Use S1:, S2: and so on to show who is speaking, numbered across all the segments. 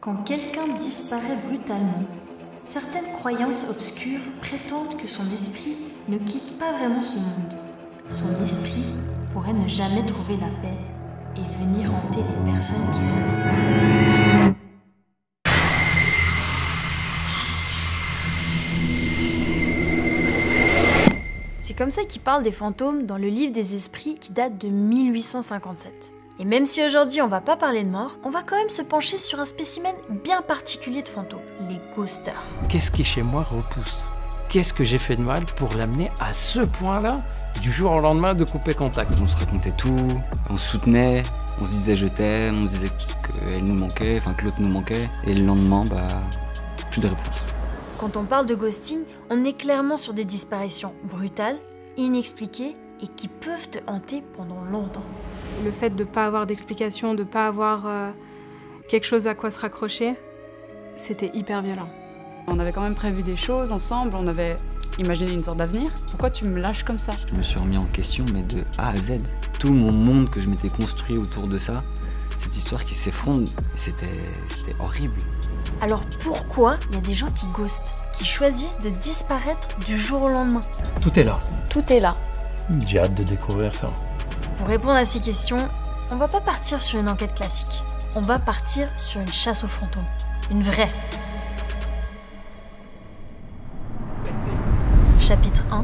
S1: Quand quelqu'un disparaît brutalement, certaines croyances obscures prétendent que son esprit ne quitte pas vraiment ce monde. Son esprit pourrait ne jamais trouver la paix et venir hanter les personnes qui restent. C'est comme ça qu'il parle des fantômes dans le livre des esprits qui date de 1857. Et même si aujourd'hui on va pas parler de mort, on va quand même se pencher sur un spécimen bien particulier de fantômes, les ghosters.
S2: Qu'est-ce qui chez moi repousse? Qu'est-ce que j'ai fait de mal pour l'amener à ce point-là, du jour au lendemain, de couper contact?
S3: On se racontait tout, on se soutenait, on se disait je t'aime, on se disait qu'elle nous manquait, enfin que l'autre nous manquait, et le lendemain, plus de réponse.
S1: Quand on parle de ghosting, on est clairement sur des disparitions brutales, inexpliquées et qui peuvent te hanter pendant longtemps.
S4: Le fait de ne pas avoir d'explication, de ne pas avoir quelque chose à quoi se raccrocher, c'était hyper violent.
S5: On avait quand même prévu des choses ensemble, on avait imaginé une sorte d'avenir. Pourquoi tu me lâches comme ça?
S3: Je me suis remis en question, mais de A à Z. Tout mon monde que je m'étais construit autour de ça, cette histoire qui s'effondre, c'était horrible.
S1: Alors pourquoi il y a des gens qui ghostent, qui choisissent de disparaître du jour au lendemain?
S2: Tout est là.
S1: Tout est là.
S2: J'ai hâte de découvrir ça.
S1: Pour répondre à ces questions, on va pas partir sur une enquête classique. On va partir sur une chasse aux fantômes. Une vraie. Chapitre 1.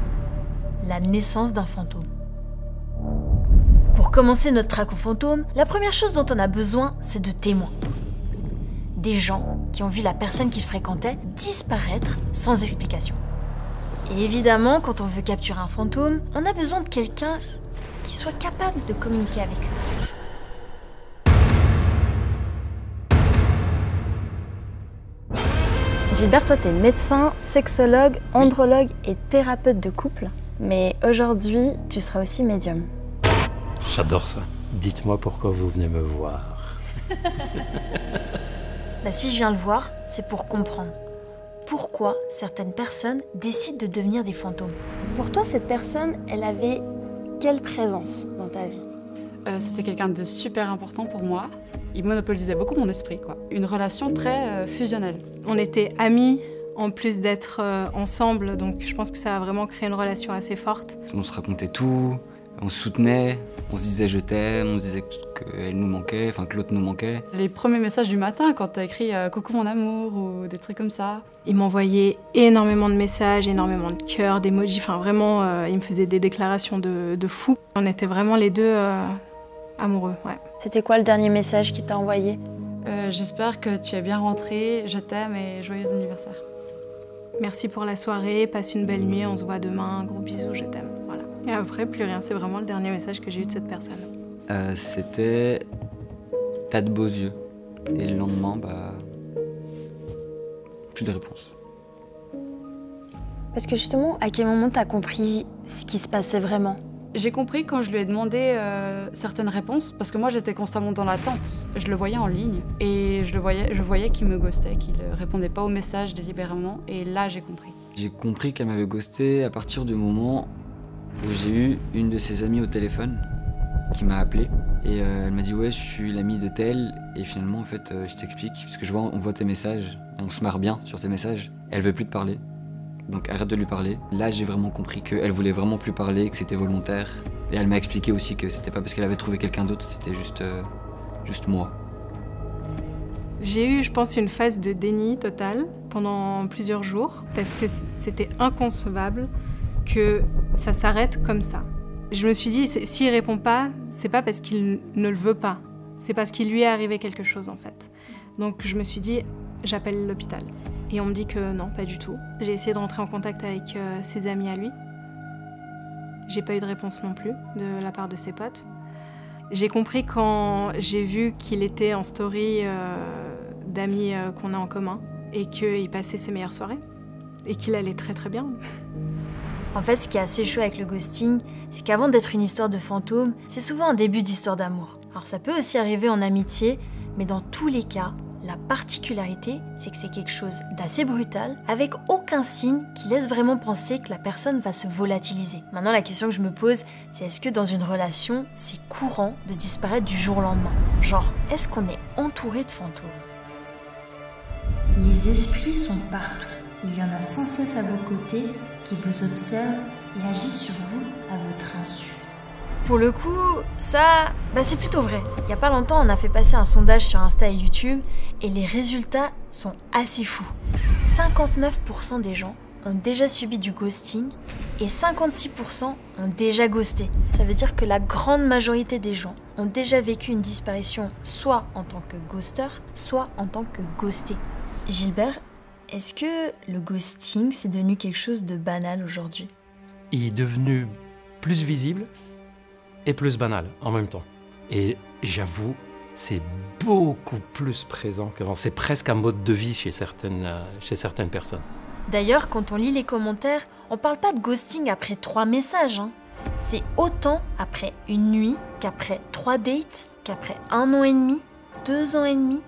S1: La naissance d'un fantôme. Pour commencer notre traque aux fantômes, la première chose dont on a besoin, c'est de témoins. Des gens qui ont vu la personne qu'ils fréquentaient disparaître sans explication. Et évidemment, quand on veut capturer un fantôme, on a besoin de quelqu'un qui soit capable de communiquer avec eux. Gilbert, toi t'es médecin, sexologue, andrologue et thérapeute de couple. Mais aujourd'hui, tu seras aussi médium.
S2: J'adore ça. Dites-moi pourquoi vous venez me voir.
S1: Si je viens le voir, c'est pour comprendre. Pourquoi certaines personnes décident de devenir des fantômes? Pour toi, cette personne, elle avait quelle présence dans ta vie?
S5: C'était quelqu'un de super important pour moi. Il monopolisait beaucoup mon esprit, quoi. Une relation très fusionnelle.
S4: On était amis, en plus d'être ensemble, donc je pense que ça a vraiment créé une relation assez forte.
S3: On se racontait tout, on se soutenait, on se disait je t'aime, on se disait qu'elle nous manquait, enfin que l'autre nous manquait.
S5: Les premiers messages du matin, quand t'as écrit « Coucou mon amour » ou des trucs comme ça.
S4: Il m'envoyait énormément de messages, énormément de cœurs, d'emojis, enfin vraiment, il me faisait des déclarations de fou. On était vraiment les deux amoureux, ouais.
S1: C'était quoi le dernier message qu'il t'a envoyé?
S5: J'espère que tu es bien rentrée, je t'aime et joyeux anniversaire.
S4: Merci pour la soirée, passe une belle nuit, on se voit demain, gros bisous, je t'aime, voilà. Et après, plus rien, c'est vraiment le dernier message que j'ai eu de cette personne.
S3: C'était « T'as de beaux yeux ». Et le lendemain, plus de réponse.
S1: Parce que justement, à quel moment t'as compris ce qui se passait vraiment?
S5: J'ai compris quand je lui ai demandé certaines réponses, parce que moi j'étais constamment dans l'attente. Je le voyais en ligne et je voyais qu'il me ghostait, qu'il ne répondait pas aux messages délibérément, et là j'ai compris.
S3: J'ai compris qu'elle m'avait ghosté à partir du moment où j'ai eu une de ses amies au téléphone qui m'a appelé et elle m'a dit ouais je suis l'amie de telle, et finalement en fait je t'explique parce que on voit tes messages et on se marre bien sur tes messages. Elle veut plus te parler, donc arrête de lui parler. Là j'ai vraiment compris qu'elle voulait vraiment plus parler, que c'était volontaire, et elle m'a expliqué aussi que c'était pas parce qu'elle avait trouvé quelqu'un d'autre, c'était juste moi.
S4: J'ai eu, je pense, une phase de déni total pendant plusieurs jours parce que c'était inconcevable que ça s'arrête comme ça. Je me suis dit, s'il répond pas, c'est pas parce qu'il ne le veut pas, c'est parce qu'il lui est arrivé quelque chose en fait. Donc je me suis dit, j'appelle l'hôpital. Et on me dit que non, pas du tout. J'ai essayé de rentrer en contact avec ses amis à lui. J'ai pas eu de réponse non plus de la part de ses potes. J'ai compris quand j'ai vu qu'il était en story d'amis qu'on a en commun et qu'il passait ses meilleures soirées et qu'il allait très très bien.
S1: En fait, ce qui est assez chaud avec le ghosting, c'est qu'avant d'être une histoire de fantôme, c'est souvent un début d'histoire d'amour. Alors ça peut aussi arriver en amitié, mais dans tous les cas, la particularité, c'est que c'est quelque chose d'assez brutal, avec aucun signe qui laisse vraiment penser que la personne va se volatiliser. Maintenant, la question que je me pose, c'est est-ce que dans une relation, c'est courant de disparaître du jour au lendemain? Genre, est-ce qu'on est entouré de fantômes? Les esprits sont partout. Il y en a sans cesse à vos côtés qui vous observent et agissent sur vous à votre insu. Pour le coup, ça, c'est plutôt vrai. Il n'y a pas longtemps, on a fait passer un sondage sur Insta et YouTube et les résultats sont assez fous. 59% des gens ont déjà subi du ghosting et 56% ont déjà ghosté. Ça veut dire que la grande majorité des gens ont déjà vécu une disparition soit en tant que ghoster, soit en tant que ghosté. Gilbert, est-ce que le ghosting, c'est devenu quelque chose de banal aujourd'hui ?
S2: Il est devenu plus visible et plus banal en même temps. Et j'avoue, c'est beaucoup plus présent qu'avant. C'est presque un mode de vie chez certaines personnes.
S1: D'ailleurs, quand on lit les commentaires, on parle pas de ghosting après 3 messages. C'est autant après une nuit qu'après 3 dates, qu'après 1 an et demi, 2 ans et demi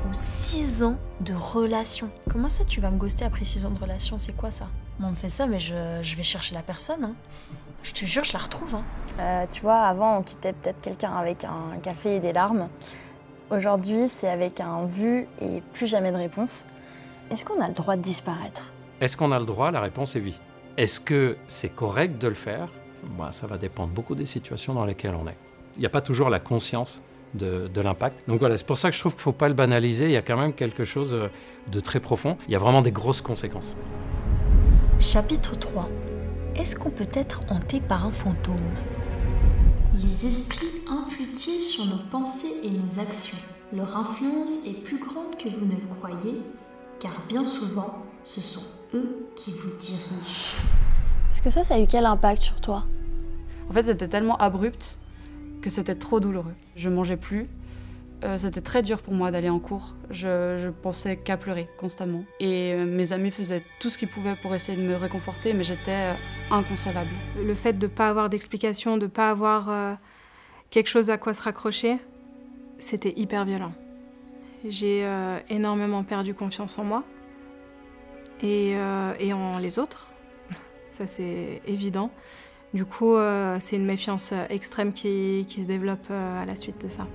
S1: ou 6 ans de relation. Comment ça, tu vas me ghoster après 6 ans de relation? C'est quoi ça? Moi, on me fait ça, mais je vais chercher la personne. Je te jure, je la retrouve.
S6: Tu vois, avant, on quittait peut-être quelqu'un avec un café et des larmes. Aujourd'hui, c'est avec un vu et plus jamais de réponse. Est-ce qu'on a le droit de disparaître?
S2: Est-ce qu'on a le droit? La réponse est oui. Est-ce que c'est correct de le faire? Ça va dépendre beaucoup des situations dans lesquelles on est. Il n'y a pas toujours la conscience de l'impact. Donc voilà, c'est pour ça que je trouve qu'il ne faut pas le banaliser. Il y a quand même quelque chose de très profond. Il y a vraiment des grosses conséquences.
S1: Chapitre 3. Est-ce qu'on peut être hanté par un fantôme? Les esprits influent-ils sur nos pensées et nos actions? Leur influence est plus grande que vous ne le croyez, car bien souvent, ce sont eux qui vous dirigent.
S6: Est-ce que ça a eu quel impact sur toi?
S5: En fait, c'était tellement abrupt que c'était trop douloureux. Je mangeais plus. C'était très dur pour moi d'aller en cours. Je pensais qu'à pleurer constamment. Et mes amis faisaient tout ce qu'ils pouvaient pour essayer de me réconforter, mais j'étais inconsolable.
S4: Le fait de ne pas avoir d'explication, de ne pas avoir quelque chose à quoi se raccrocher, c'était hyper violent. J'ai énormément perdu confiance en moi et en les autres. Ça, c'est évident. Du coup, c'est une méfiance extrême qui se développe à la suite de ça.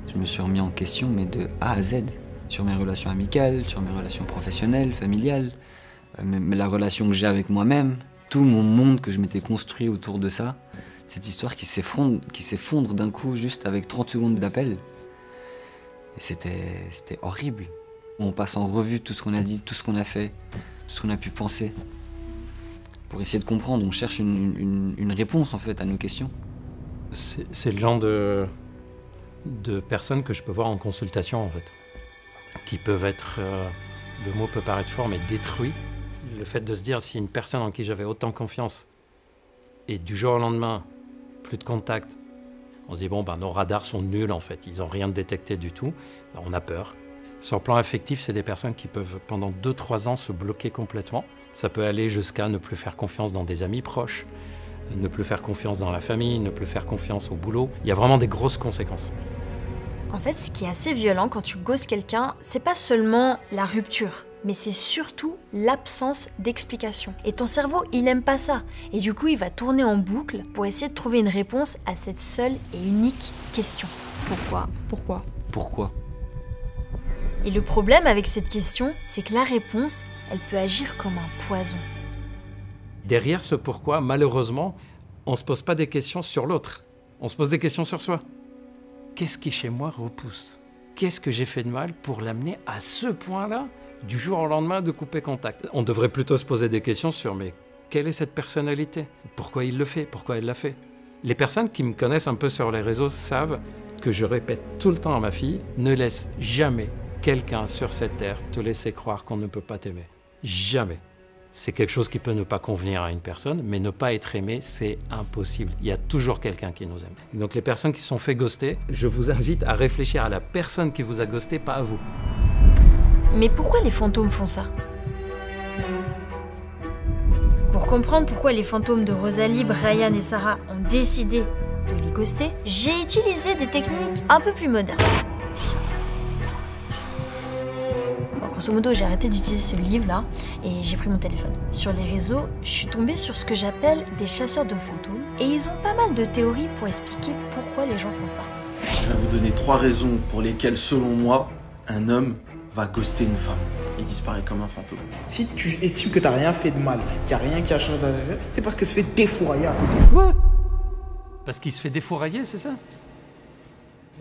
S3: Je me suis remis en question, mais de A à Z, sur mes relations amicales, sur mes relations professionnelles, familiales, même la relation que j'ai avec moi-même, tout mon monde que je m'étais construit autour de ça, cette histoire qui s'effondre d'un coup juste avec 30 secondes d'appel. Et c'était horrible. On passe en revue tout ce qu'on a dit, tout ce qu'on a fait, tout ce qu'on a pu penser. Pour essayer de comprendre, on cherche une réponse en fait à nos questions.
S2: C'est le genre de personnes que je peux voir en consultation en fait, qui peuvent être, le mot peut paraître fort, mais détruits. Le fait de se dire si une personne en qui j'avais autant confiance et du jour au lendemain, plus de contact, on se dit nos radars sont nuls en fait, ils n'ont rien détecté du tout, on a peur. Sur le plan affectif, c'est des personnes qui peuvent pendant 2-3 ans se bloquer complètement. Ça peut aller jusqu'à ne plus faire confiance dans des amis proches, ne plus faire confiance dans la famille, ne plus faire confiance au boulot. Il y a vraiment des grosses conséquences.
S1: En fait, ce qui est assez violent quand tu ghostes quelqu'un, c'est pas seulement la rupture, mais c'est surtout l'absence d'explication. Et ton cerveau, il aime pas ça. Et du coup, il va tourner en boucle pour essayer de trouver une réponse à cette seule et unique question. Pourquoi?
S5: Pourquoi?
S3: Pourquoi?
S1: Et le problème avec cette question, c'est que la réponse, elle peut agir comme un poison.
S2: Derrière ce pourquoi, malheureusement, on ne se pose pas des questions sur l'autre. On se pose des questions sur soi. Qu'est-ce qui chez moi repousse? Qu'est-ce que j'ai fait de mal pour l'amener à ce point-là, du jour au lendemain, de couper contact? On devrait plutôt se poser des questions sur mais quelle est cette personnalité? Pourquoi il le fait? Pourquoi elle l'a fait? Les personnes qui me connaissent un peu sur les réseaux savent que je répète tout le temps à ma fille, ne laisse jamais quelqu'un sur cette terre te laisser croire qu'on ne peut pas t'aimer. Jamais. C'est quelque chose qui peut ne pas convenir à une personne, mais ne pas être aimé, c'est impossible. Il y a toujours quelqu'un qui nous aime. Et donc les personnes qui se sont fait ghoster, je vous invite à réfléchir à la personne qui vous a ghosté, pas à vous.
S1: Mais pourquoi les fantômes font ça? Pour comprendre pourquoi les fantômes de Rosalie, Brian et Sarah ont décidé de les ghoster, j'ai utilisé des techniques un peu plus modernes. Grosso modo, j'ai arrêté d'utiliser ce livre-là et j'ai pris mon téléphone. Sur les réseaux, je suis tombée sur ce que j'appelle des chasseurs de fantômes et ils ont pas mal de théories pour expliquer pourquoi les gens font ça.
S7: Je vais vous donner 3 raisons pour lesquelles, selon moi, un homme va ghoster une femme. il disparaît comme un fantôme.
S8: Si tu estimes que t'as rien fait de mal, qu'il n'y a rien qui a changé dans ta vie, c'est parce que se fait défourailler à côté.
S2: Quoi? Parce qu'il se fait défourailler, c'est ça?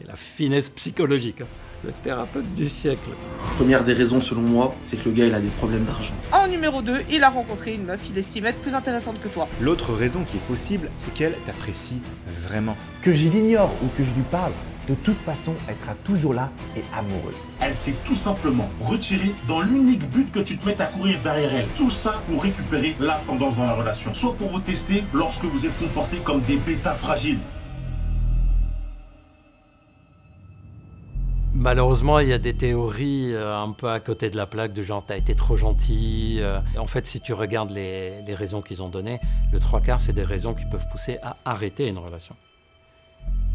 S2: Et la finesse psychologique, hein. Le thérapeute du siècle.
S7: Première des raisons, selon moi, c'est que le gars, il a des problèmes d'argent.
S9: En numéro 2, il a rencontré une meuf qu'il estime être plus intéressante que toi.
S10: L'autre raison qui est possible, c'est qu'elle t'apprécie vraiment.
S11: Que je l'ignore ou que je lui parle, de toute façon, elle sera toujours là et amoureuse.
S12: Elle s'est tout simplement retirée dans l'unique but que tu te mettes à courir derrière elle. Tout ça pour récupérer l'ascendance dans la relation. Soit pour vous tester lorsque vous êtes comportés comme des bêtas fragiles.
S2: Malheureusement, il y a des théories un peu à côté de la plaque, de genre t'as été trop gentil. En fait, si tu regardes les raisons qu'ils ont données, le 3/4, c'est des raisons qui peuvent pousser à arrêter une relation.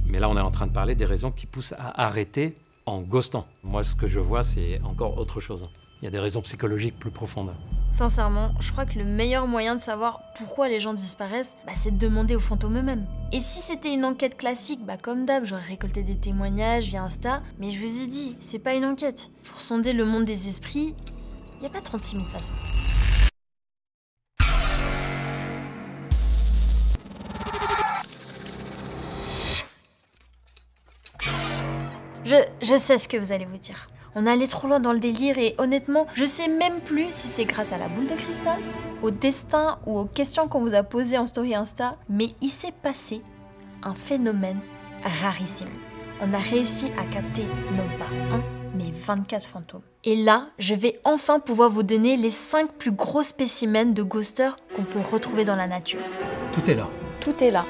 S2: Mais là, on est en train de parler des raisons qui poussent à arrêter en ghostant. Moi, ce que je vois, c'est encore autre chose. Il y a des raisons psychologiques plus profondes.
S1: Sincèrement, je crois que le meilleur moyen de savoir pourquoi les gens disparaissent, c'est de demander aux fantômes eux-mêmes. Et si c'était une enquête classique, comme d'hab, j'aurais récolté des témoignages via Insta, mais je vous ai dit, c'est pas une enquête. Pour sonder le monde des esprits, il n'y a pas 36 000 façons. Je sais ce que vous allez vous dire. On est allé trop loin dans le délire et honnêtement, je sais même plus si c'est grâce à la boule de cristal, au destin ou aux questions qu'on vous a posées en story Insta, mais il s'est passé un phénomène rarissime. On a réussi à capter non pas 1, mais 24 fantômes. Et là, je vais enfin pouvoir vous donner les 5 plus gros spécimens de ghosters qu'on peut retrouver dans la nature.
S2: Tout est là.
S6: Tout est là.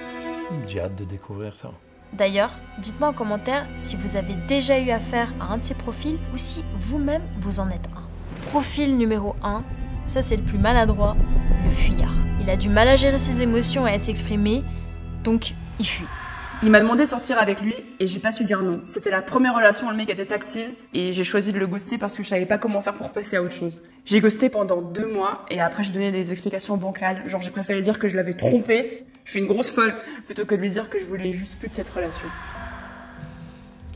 S2: J'ai hâte de découvrir ça.
S1: D'ailleurs, dites-moi en commentaire si vous avez déjà eu affaire à un de ces profils ou si vous-même vous en êtes un. Profil numéro 1, ça c'est le plus maladroit, le fuyard. Il a du mal à gérer ses émotions et à s'exprimer, donc il fuit.
S9: Il m'a demandé de sortir avec lui et j'ai pas su dire non. C'était la première relation où le mec était tactile et j'ai choisi de le ghoster parce que je savais pas comment faire pour passer à autre chose. J'ai ghosté pendant 2 mois et après je donnais des explications bancales, genre j'ai préféré dire que je l'avais trompé, je suis une grosse folle, plutôt que de lui dire que je voulais juste plus de cette relation.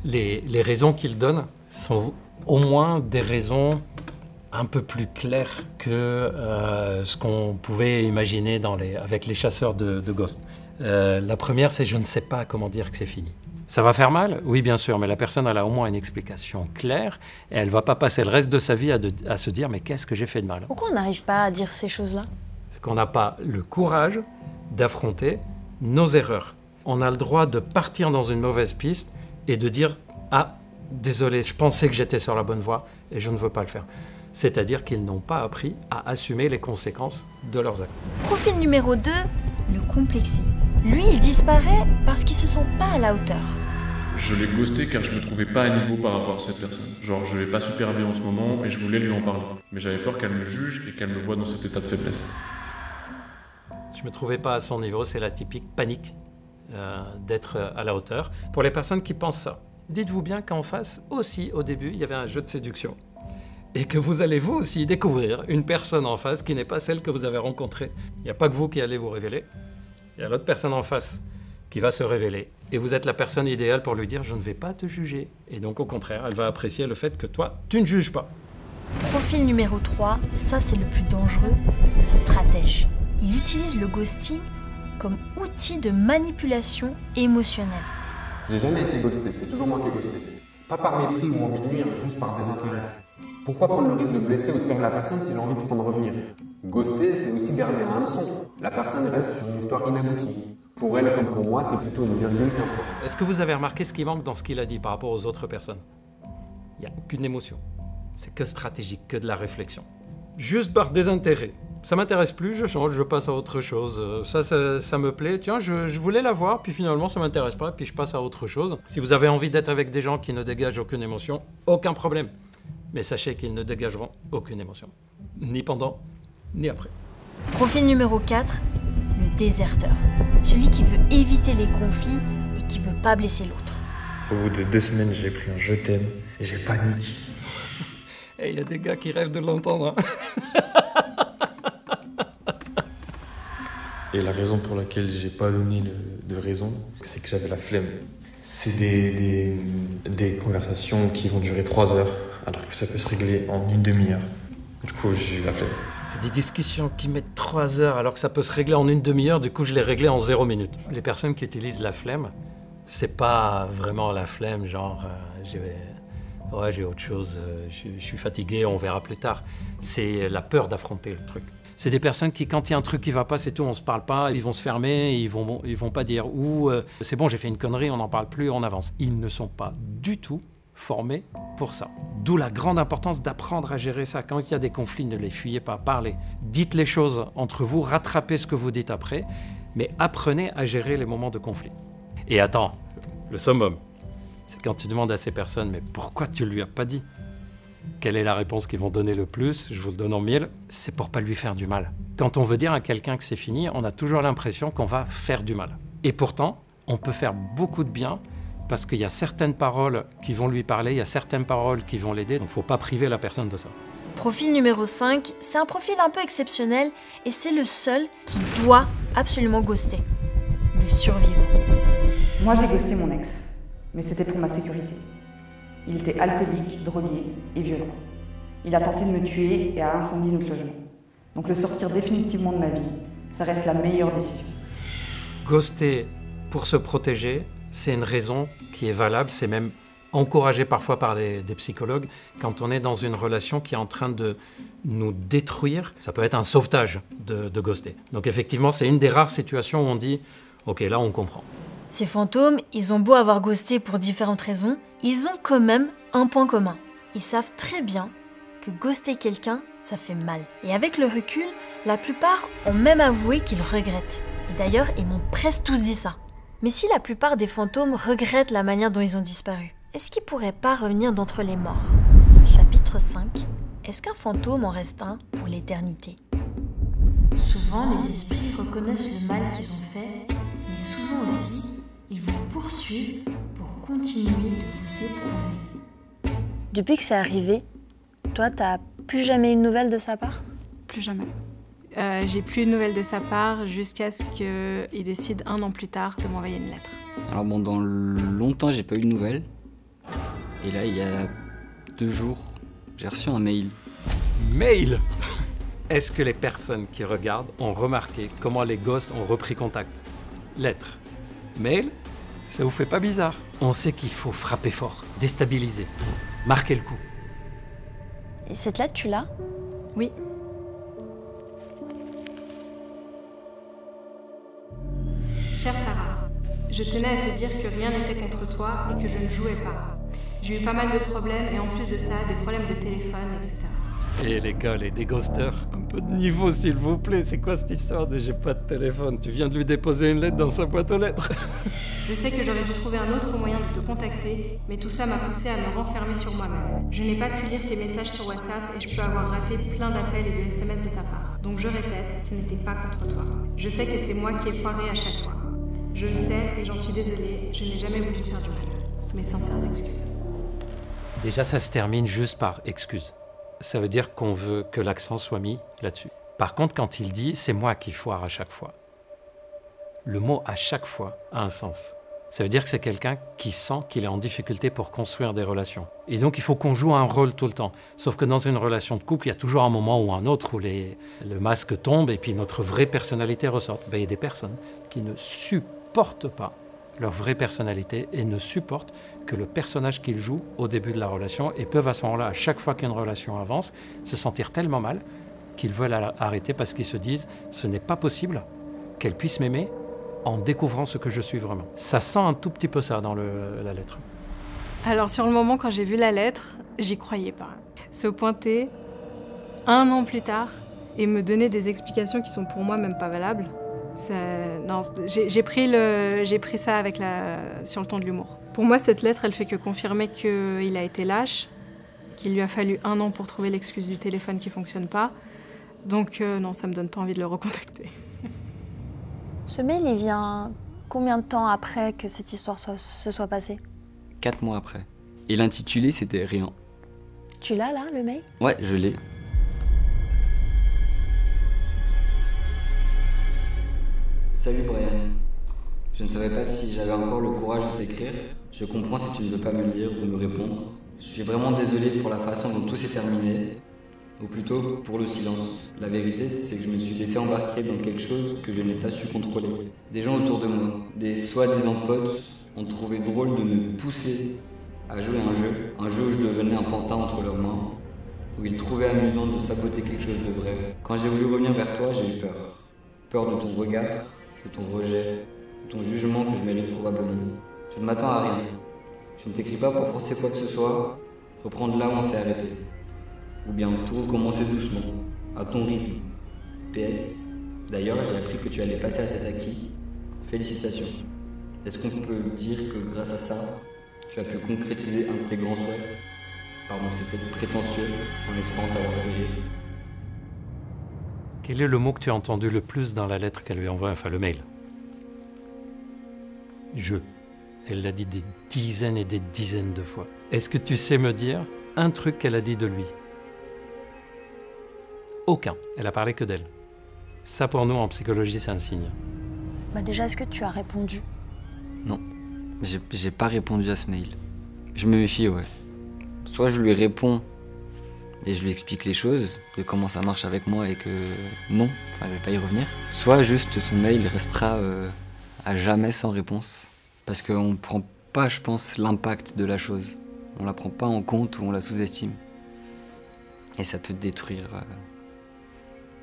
S2: Les raisons qu'il donne sont au moins des raisons un peu plus claires que ce qu'on pouvait imaginer avec les chasseurs de ghosts. La première, c'est je ne sais pas comment dire que c'est fini. Ça va faire mal? Oui, bien sûr, mais la personne elle a au moins une explication claire et elle ne va pas passer le reste de sa vie à se dire mais qu'est-ce que j'ai fait de mal?
S6: Pourquoi on n'arrive pas à dire ces choses-là?
S2: C'est qu'on n'a pas le courage d'affronter nos erreurs. On a le droit de partir dans une mauvaise piste et de dire « Ah, désolé, je pensais que j'étais sur la bonne voie et je ne veux pas le faire ». C'est-à-dire qu'ils n'ont pas appris à assumer les conséquences de leurs actes.
S1: Profil numéro 2, le complexé. Lui, il disparaît parce qu'ils se sent pas à la hauteur.
S13: Je l'ai ghosté car je me trouvais pas à niveau par rapport à cette personne. Genre, je vais pas super bien en ce moment et je voulais lui en parler. Mais j'avais peur qu'elle me juge et qu'elle me voie dans cet état de faiblesse.
S2: Je me trouvais pas à son niveau, c'est la typique panique d'être à la hauteur. Pour les personnes qui pensent ça, dites-vous bien qu'en face, aussi, au début, il y avait un jeu de séduction. Et que vous allez vous aussi découvrir une personne en face qui n'est pas celle que vous avez rencontrée. Il n'y a pas que vous qui allez vous révéler. Il y a l'autre personne en face qui va se révéler. Et vous êtes la personne idéale pour lui dire « je ne vais pas te juger ». Et donc au contraire, elle va apprécier le fait que toi, tu ne juges pas.
S1: Profil numéro 3, ça c'est le plus dangereux, le stratège. Il utilise le ghosting comme outil de manipulation émotionnelle.
S14: J'ai jamais été ghosté, c'est toujours moi qui ai ghosté. Pas par mépris ou envie de nuire, juste par désintérêt. Pourquoi prendre le risque de blesser ou de perdre la personne s'il a envie de prendre revenir? Ghoster, c'est aussi garder un hameçon. La personne reste sur une histoire inaboutie. Pour elle comme pour moi, c'est plutôt une virgule qu'un point.
S2: Est-ce que vous avez remarqué ce qui manque dans ce qu'il a dit par rapport aux autres personnes? Il n'y a aucune émotion. C'est que stratégique, que de la réflexion. Juste par désintérêt. Ça m'intéresse plus, je change, je passe à autre chose. Ça me plaît. Tiens, je voulais la voir, puis finalement ça m'intéresse pas, puis je passe à autre chose. Si vous avez envie d'être avec des gens qui ne dégagent aucune émotion, aucun problème. Mais sachez qu'ils ne dégageront aucune émotion. Ni pendant, ni après.
S1: Profil numéro 4, le déserteur. Celui qui veut éviter les conflits et qui veut pas blesser l'autre.
S15: Au bout de 2 semaines, j'ai pris un je t'aime et j'ai paniqué.
S2: Et il y a des gars qui rêvent de l'entendre.
S15: Et la raison pour laquelle j'ai pas donné de raison, c'est que j'avais la flemme. C'est des conversations qui vont durer 3 heures, alors que ça peut se régler en une demi-heure. Du coup, j'ai eu la flemme.
S2: C'est des discussions qui mettent 3 heures alors que ça peut se régler en une demi-heure. Du coup, je l'ai réglé en 0 minute. Les personnes qui utilisent la flemme, c'est pas vraiment la flemme, genre j'ai autre chose, je suis fatigué, on verra plus tard. C'est la peur d'affronter le truc. C'est des personnes qui, quand il y a un truc qui va pas, c'est tout, on se parle pas, ils vont se fermer, ils vont pas dire ou c'est bon, j'ai fait une connerie, on n'en parle plus, on avance. Ils ne sont pas du tout formés pour ça. D'où la grande importance d'apprendre à gérer ça. Quand il y a des conflits, ne les fuyez pas, parlez. Dites les choses entre vous, rattrapez ce que vous dites après, mais apprenez à gérer les moments de conflit. Et attends, le summum, c'est quand tu demandes à ces personnes, mais pourquoi tu lui as pas dit ? Quelle est la réponse qu'ils vont donner le plus ? Je vous le donne en 1000, c'est pour pas lui faire du mal. Quand on veut dire à quelqu'un que c'est fini, on a toujours l'impression qu'on va faire du mal. Et pourtant, on peut faire beaucoup de bien parce qu'il y a certaines paroles qui vont lui parler, il y a certaines paroles qui vont l'aider, donc faut pas priver la personne de ça.
S1: Profil numéro 5, c'est un profil un peu exceptionnel et c'est le seul qui doit absolument ghoster. Le survivant.
S16: Moi j'ai ghosté mon ex, mais c'était pour ma sécurité. Il était alcoolique, drogué et violent. Il a tenté de me tuer et a incendié notre logement. Donc le sortir définitivement de ma vie, ça reste la meilleure décision.
S2: Ghoster pour se protéger, c'est une raison qui est valable, c'est même encouragé parfois par des psychologues. Quand on est dans une relation qui est en train de nous détruire, ça peut être un sauvetage de ghoster. Donc effectivement, c'est une des rares situations où on dit « Ok, là on comprend ».
S1: Ces fantômes, ils ont beau avoir ghosté pour différentes raisons, ils ont quand même un point commun. Ils savent très bien que ghoster quelqu'un, ça fait mal. Et avec le recul, la plupart ont même avoué qu'ils regrettent. Et d'ailleurs, ils m'ont presque tous dit ça. Mais si la plupart des fantômes regrettent la manière dont ils ont disparu, est-ce qu'ils pourraient pas revenir d'entre les morts ? Chapitre 5. Est-ce qu'un fantôme en reste un pour l'éternité ? Souvent, les esprits reconnaissent le mal qu'ils ont fait, mais souvent aussi, ils vous poursuivent pour continuer de vous éprouver.
S6: Depuis que c'est arrivé, toi, t'as plus jamais eu de nouvelles de sa part ?
S4: Plus jamais. J'ai plus de nouvelles de sa part jusqu'à ce qu'il décide 1 an plus tard de m'envoyer une lettre.
S3: Alors bon, dans longtemps, j'ai pas eu de nouvelles. Et là, il y a 2 jours, j'ai reçu un mail.
S2: Mail ? Est-ce que les personnes qui regardent ont remarqué comment les ghosts ont repris contact ? Lettre. Mail ? Ça vous fait pas bizarre ? On sait qu'il faut frapper fort, déstabiliser, marquer le coup.
S6: Et cette lettre, tu l'as ?
S4: Oui. Chère Sarah, je tenais à te dire que rien n'était contre toi et que je ne jouais pas. J'ai eu pas mal de problèmes et en plus de ça, des problèmes de téléphone, etc.
S2: Et les gars, les déghosters, un peu de niveau s'il vous plaît, c'est quoi cette histoire de j'ai pas de téléphone ? Tu viens de lui déposer une lettre dans sa boîte aux lettres.
S4: Je sais que j'aurais dû trouver un autre moyen de te contacter, mais tout ça m'a poussé à me renfermer sur moi-même. Je n'ai pas pu lire tes messages sur WhatsApp et je peux avoir raté plein d'appels et de SMS de ta part. Donc je répète, ce n'était pas contre toi. Je sais que c'est moi qui ai foiré à chaque fois. Je le sais et j'en suis désolée, je n'ai jamais voulu te faire du mal. Mes sincères excuses.
S2: Déjà, ça se termine juste par excuse. Ça veut dire qu'on veut que l'accent soit mis là-dessus. Par contre, quand il dit « c'est moi qui foire à chaque fois », le mot « à chaque fois » a un sens. Ça veut dire que c'est quelqu'un qui sent qu'il est en difficulté pour construire des relations. Et donc, il faut qu'on joue un rôle tout le temps. Sauf que dans une relation de couple, il y a toujours un moment ou un autre où le masque tombe et puis notre vraie personnalité ressort. Ben, il y a des personnes qui ne supportent pas leur vraie personnalité et ne supportent que le personnage qu'ils jouent au début de la relation et peuvent à ce moment-là, à chaque fois qu'une relation avance, se sentir tellement mal qu'ils veulent arrêter parce qu'ils se disent « ce n'est pas possible qu'elle puisse m'aimer en découvrant ce que je suis vraiment ». Ça sent un tout petit peu ça dans la lettre.
S4: Alors sur le moment, quand j'ai vu la lettre, j'y croyais pas. Se pointer 1 an plus tard et me donner des explications qui sont pour moi même pas valables, non, j'ai pris ça sur le ton de l'humour. Pour moi, cette lettre, elle fait que confirmer qu'il a été lâche, qu'il lui a fallu 1 an pour trouver l'excuse du téléphone qui fonctionne pas. Donc non, ça me donne pas envie de le recontacter.
S6: Ce mail, il vient combien de temps après que cette histoire se soit passée ?
S3: 4 mois après. Et l'intitulé, c'était rien.
S6: Tu l'as là, le mail ?
S3: Ouais, je l'ai. Salut Brian. Je ne savais pas si j'avais encore le courage de t'écrire. Je comprends si tu ne veux pas me lire ou me répondre. Je suis vraiment désolé pour la façon dont tout s'est terminé. Ou plutôt, pour le silence. La vérité, c'est que je me suis laissé embarquer dans quelque chose que je n'ai pas su contrôler. Des gens autour de moi, des soi-disant potes, ont trouvé drôle de me pousser à jouer un jeu où je devenais un pantin entre leurs mains, où ils trouvaient amusant de saboter quelque chose de vrai. Quand j'ai voulu revenir vers toi, j'ai eu peur. Peur de ton regard, de ton rejet, de ton jugement que je mérite probablement. Je ne m'attends à rien. Je ne t'écris pas pour forcer quoi que ce soit, reprendre là où on s'est arrêté. Ou bien tout recommencer doucement, à ton rythme. PS. D'ailleurs, j'ai appris que tu allais passer à cet acquis. Félicitations. Est-ce qu'on peut dire que grâce à ça, tu as pu concrétiser un de tes grands souhaits? Pardon, c'est peut-être prétentieux, en espérant t'avoir fait rire.
S2: Quel est le mot que tu as entendu le plus dans la lettre qu'elle lui envoie, enfin le mail? Je. Elle l'a dit des dizaines et des dizaines de fois. Est-ce que tu sais me dire un truc qu'elle a dit de lui? Aucun. Elle a parlé que d'elle. Ça, pour nous, en psychologie, c'est un signe.
S6: Bah déjà, est-ce que tu as répondu?
S3: Non, j'ai pas répondu à ce mail. Je me méfie, ouais. Soit je lui réponds et je lui explique les choses, de comment ça marche avec moi et que non, enfin, je vais pas y revenir. Soit juste son mail restera à jamais sans réponse. Parce qu'on prend pas, je pense, l'impact de la chose. On la prend pas en compte ou on la sous-estime. Et ça peut te détruire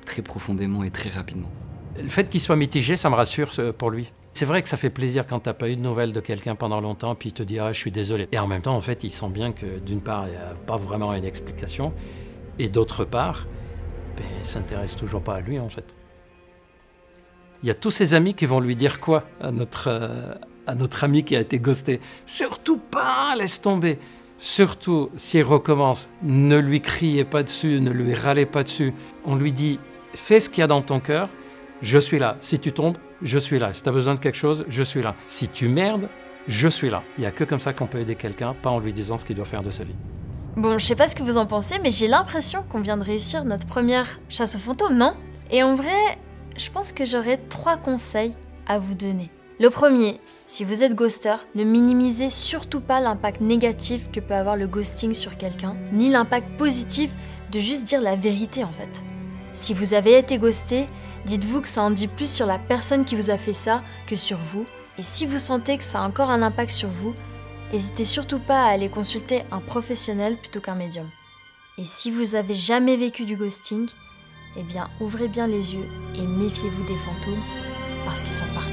S3: très profondément et très rapidement.
S2: Le fait qu'il soit mitigé, ça me rassure pour lui. C'est vrai que ça fait plaisir quand t'as pas eu de nouvelles de quelqu'un pendant longtemps, puis il te dit « Ah, je suis désolé ». Et en même temps, en fait, il sent bien que d'une part, il n'y a pas vraiment une explication, et d'autre part, ben, il s'intéresse toujours pas à lui, en fait. Il y a tous ses amis qui vont lui dire quoi à notre ami qui a été ghosté? Surtout pas, laisse tomber. Surtout, s'il recommence, ne lui criez pas dessus, ne lui râlez pas dessus. On lui dit « Fais ce qu'il y a dans ton cœur, je suis là. Si tu tombes, je suis là. Si tu as besoin de quelque chose, je suis là. Si tu merdes, je suis là. » Il n'y a que comme ça qu'on peut aider quelqu'un, pas en lui disant ce qu'il doit faire de sa vie.
S1: Bon, je sais pas ce que vous en pensez, mais j'ai l'impression qu'on vient de réussir notre première chasse aux fantômes, non? Et en vrai, je pense que j'aurais 3 conseils à vous donner. Le premier, si vous êtes ghoster, ne minimisez surtout pas l'impact négatif que peut avoir le ghosting sur quelqu'un, ni l'impact positif de juste dire la vérité en fait. Si vous avez été ghosté, dites-vous que ça en dit plus sur la personne qui vous a fait ça que sur vous. Et si vous sentez que ça a encore un impact sur vous, n'hésitez surtout pas à aller consulter un professionnel plutôt qu'un médium. Et si vous avez jamais vécu du ghosting, eh bien ouvrez bien les yeux et méfiez-vous des fantômes parce qu'ils sont partout.